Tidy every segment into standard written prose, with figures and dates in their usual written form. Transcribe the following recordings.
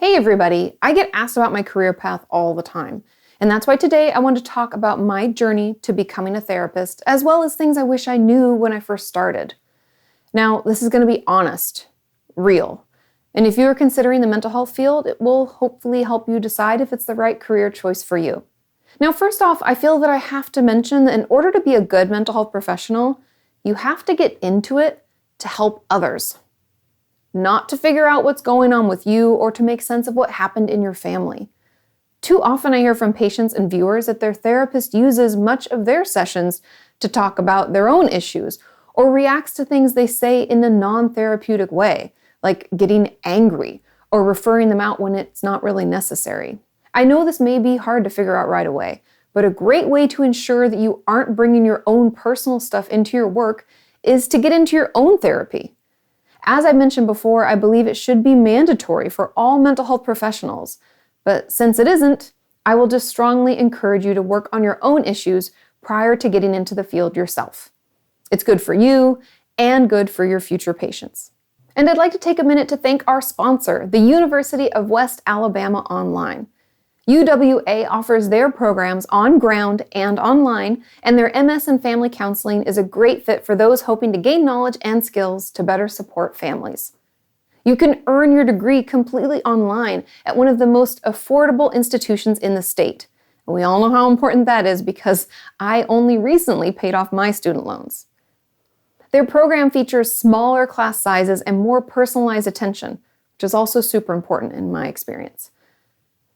Hey everybody, I get asked about my career path all the time, and that's why today I want to talk about my journey to becoming a therapist, as well as things I wish I knew when I first started. Now, this is going to be honest, real, and if you are considering the mental health field, it will hopefully help you decide if it's the right career choice for you. Now, first off, I feel that I have to mention that in order to be a good mental health professional, you have to get into it to help others. Not to figure out what's going on with you or to make sense of what happened in your family. Too often I hear from patients and viewers that their therapist uses much of their sessions to talk about their own issues or reacts to things they say in a non-therapeutic way, like getting angry or referring them out when it's not really necessary. I know this may be hard to figure out right away, but a great way to ensure that you aren't bringing your own personal stuff into your work is to get into your own therapy. As I mentioned before, I believe it should be mandatory for all mental health professionals. But since it isn't, I will just strongly encourage you to work on your own issues prior to getting into the field yourself. It's good for you and good for your future patients. And I'd like to take a minute to thank our sponsor, the University of West Alabama Online. UWA offers their programs on ground and online, and their MS in Family Counseling is a great fit for those hoping to gain knowledge and skills to better support families. You can earn your degree completely online at one of the most affordable institutions in the state. And we all know how important that is because I only recently paid off my student loans. Their program features smaller class sizes and more personalized attention, which is also super important in my experience.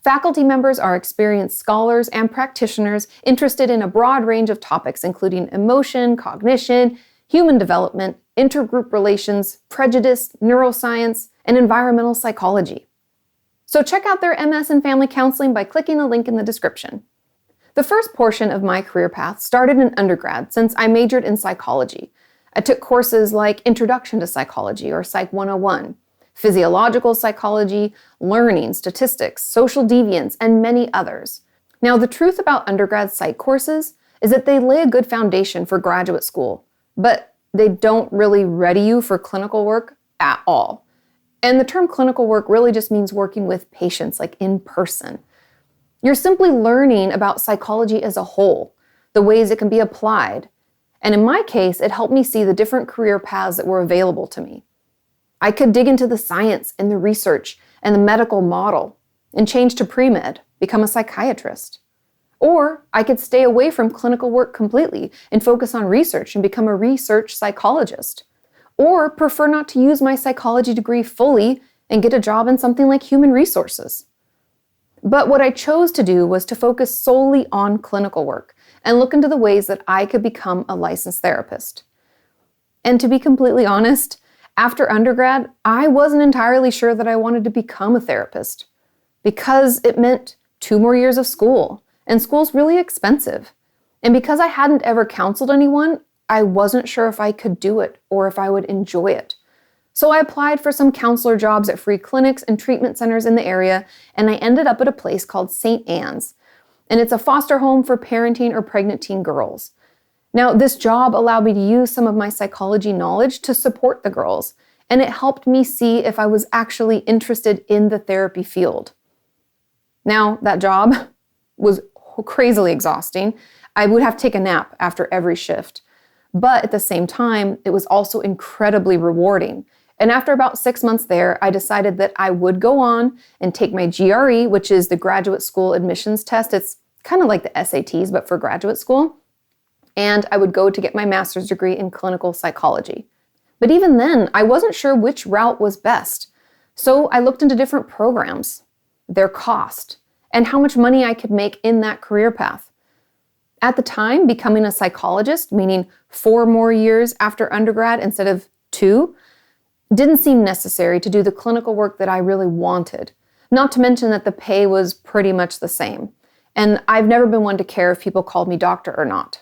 Faculty members are experienced scholars and practitioners interested in a broad range of topics, including emotion, cognition, human development, intergroup relations, prejudice, neuroscience, and environmental psychology. So check out their MS in Family Counseling by clicking the link in the description. The first portion of my career path started in undergrad since I majored in psychology. I took courses like Introduction to Psychology or Psych 101, physiological psychology, learning, statistics, social deviance, and many others. Now, the truth about undergrad psych courses is that they lay a good foundation for graduate school, but they don't really ready you for clinical work at all. And the term clinical work really just means working with patients, like in person. You're simply learning about psychology as a whole, the ways it can be applied. And in my case, it helped me see the different career paths that were available to me. I could dig into the science and the research and the medical model and change to pre-med, become a psychiatrist. Or I could stay away from clinical work completely and focus on research and become a research psychologist. Or prefer not to use my psychology degree fully and get a job in something like human resources. But what I chose to do was to focus solely on clinical work and look into the ways that I could become a licensed therapist. And to be completely honest, after undergrad, I wasn't entirely sure that I wanted to become a therapist because it meant 2 more years of school, and school's really expensive. And because I hadn't ever counseled anyone, I wasn't sure if I could do it or if I would enjoy it. So I applied for some counselor jobs at free clinics and treatment centers in the area, and I ended up at a place called St. Anne's. And it's a foster home for parenting or pregnant teen girls. Now, this job allowed me to use some of my psychology knowledge to support the girls, and it helped me see if I was actually interested in the therapy field. Now, that job was crazily exhausting. I would have to take a nap after every shift. But at the same time, it was also incredibly rewarding. And after about 6 months there, I decided that I would go on and take my GRE, which is the graduate school admissions test. It's kind of like the SATs, but for graduate school. And I would go to get my master's degree in clinical psychology. But even then, I wasn't sure which route was best. So I looked into different programs, their cost, and how much money I could make in that career path. At the time, becoming a psychologist, meaning 4 more years after undergrad instead of 2, didn't seem necessary to do the clinical work that I really wanted. Not to mention that the pay was pretty much the same. And I've never been one to care if people called me doctor or not.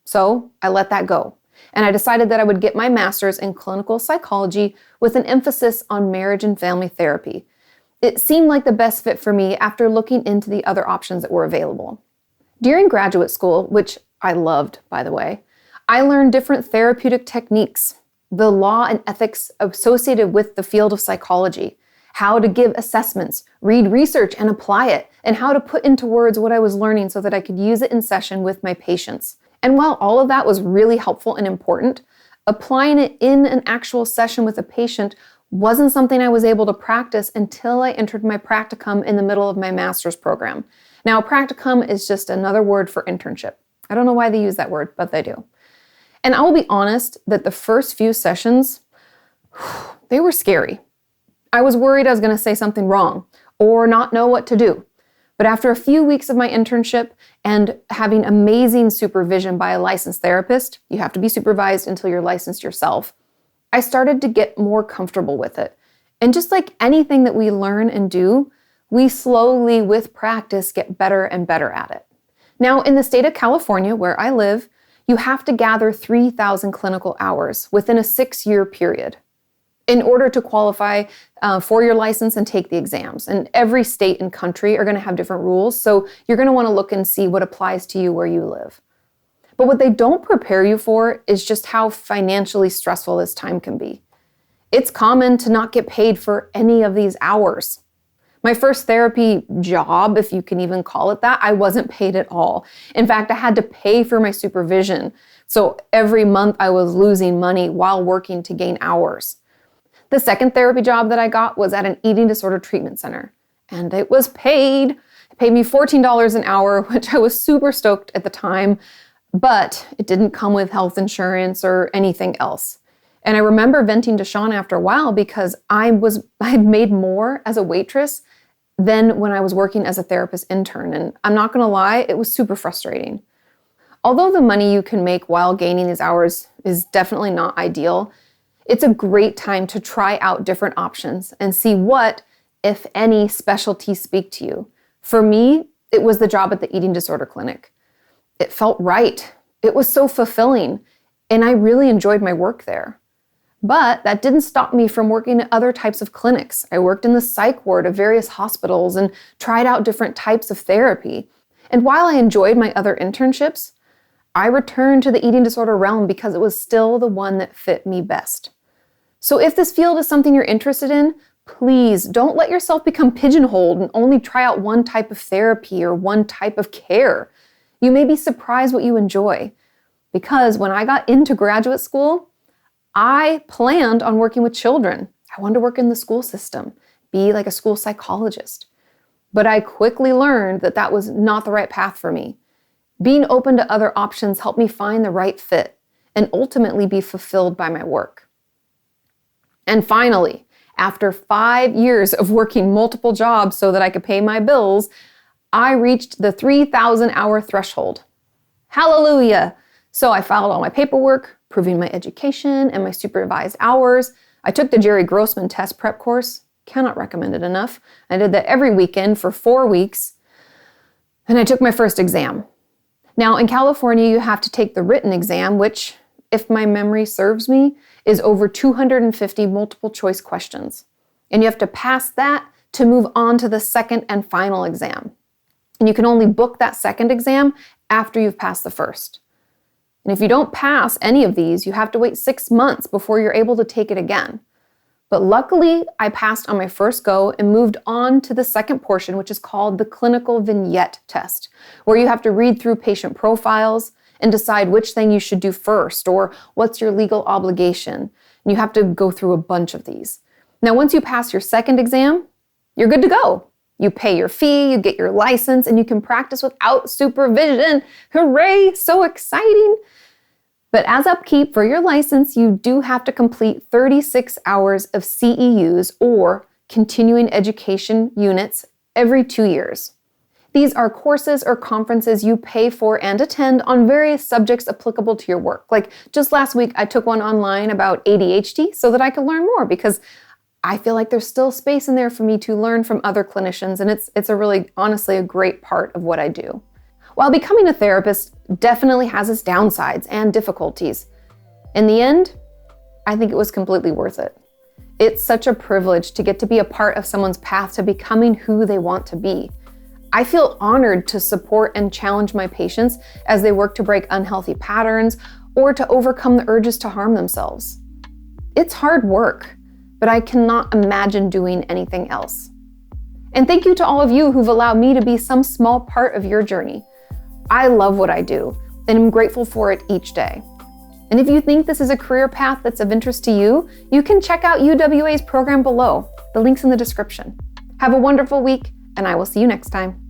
So I let that go, and I decided that I would get my master's in clinical psychology with an emphasis on marriage and family therapy. It seemed like the best fit for me after looking into the other options that were available. During graduate school, which I loved, by the way, I learned different therapeutic techniques, the law and ethics associated with the field of psychology, how to give assessments, read research and apply it, and how to put into words what I was learning so that I could use it in session with my patients. And while all of that was really helpful and important, applying it in an actual session with a patient wasn't something I was able to practice until I entered my practicum in the middle of my master's program. Now, practicum is just another word for internship. I don't know why they use that word, but they do. And I will be honest that the first few sessions, they were scary. I was worried I was going to say something wrong or not know what to do. But after a few weeks of my internship and having amazing supervision by a licensed therapist, you have to be supervised until you're licensed yourself, I started to get more comfortable with it. And just like anything that we learn and do, we slowly, with practice, get better and better at it. Now, in the state of California, where I live, you have to gather 3,000 clinical hours within a 6-year period in order to qualify for your license and take the exams. And every state and country are going to have different rules, so you're going to want to look and see what applies to you where you live. But what they don't prepare you for is just how financially stressful this time can be. It's common to not get paid for any of these hours. My first therapy job, if you can even call it that, I wasn't paid at all. In fact, I had to pay for my supervision. So every month I was losing money while working to gain hours. The second therapy job that I got was at an eating disorder treatment center, and it was paid. It paid me $14 an hour, which I was super stoked at the time, but it didn't come with health insurance or anything else. And I remember venting to Sean after a while because I had made more as a waitress than when I was working as a therapist intern. And I'm not going to lie, it was super frustrating. Although the money you can make while gaining these hours is definitely not ideal, it's a great time to try out different options and see what, if any, specialties speak to you. For me, it was the job at the eating disorder clinic. It felt right. It was so fulfilling, and I really enjoyed my work there. But that didn't stop me from working at other types of clinics. I worked in the psych ward of various hospitals and tried out different types of therapy. And while I enjoyed my other internships, I returned to the eating disorder realm because it was still the one that fit me best. So if this field is something you're interested in, please don't let yourself become pigeonholed and only try out one type of therapy or one type of care. You may be surprised what you enjoy. Because when I got into graduate school, I planned on working with children. I wanted to work in the school system, be like a school psychologist. But I quickly learned that that was not the right path for me. Being open to other options helped me find the right fit and ultimately be fulfilled by my work. And finally, after 5 years of working multiple jobs so that I could pay my bills, I reached the 3,000 hour threshold. Hallelujah! So I filed all my paperwork, proving my education and my supervised hours. I took the Jerry Grossman test prep course. Cannot recommend it enough. I did that every weekend for 4 weeks. And I took my first exam. Now in California, you have to take the written exam, which, if my memory serves me, is over 250 multiple choice questions. And you have to pass that to move on to the second and final exam. And you can only book that second exam after you've passed the first. And if you don't pass any of these, you have to wait 6 months before you're able to take it again. But luckily, I passed on my first go and moved on to the second portion, which is called the clinical vignette test, where you have to read through patient profiles and decide which thing you should do first, or what's your legal obligation. And you have to go through a bunch of these. Now, once you pass your second exam, you're good to go. You pay your fee, you get your license, and you can practice without supervision. Hooray, so exciting. But as upkeep for your license, you do have to complete 36 hours of CEUs, or continuing education units, every 2 years. These are courses or conferences you pay for and attend on various subjects applicable to your work. Like just last week, I took one online about ADHD so that I could learn more, because I feel like there's still space in there for me to learn from other clinicians, and it's a really, honestly, a great part of what I do. While becoming a therapist definitely has its downsides and difficulties, in the end, I think it was completely worth it. It's such a privilege to get to be a part of someone's path to becoming who they want to be. I feel honored to support and challenge my patients as they work to break unhealthy patterns or to overcome the urges to harm themselves. It's hard work, but I cannot imagine doing anything else. And thank you to all of you who've allowed me to be some small part of your journey. I love what I do, and I'm grateful for it each day. And if you think this is a career path that's of interest to you, you can check out UWA's program below. The link's in the description. Have a wonderful week, and I will see you next time.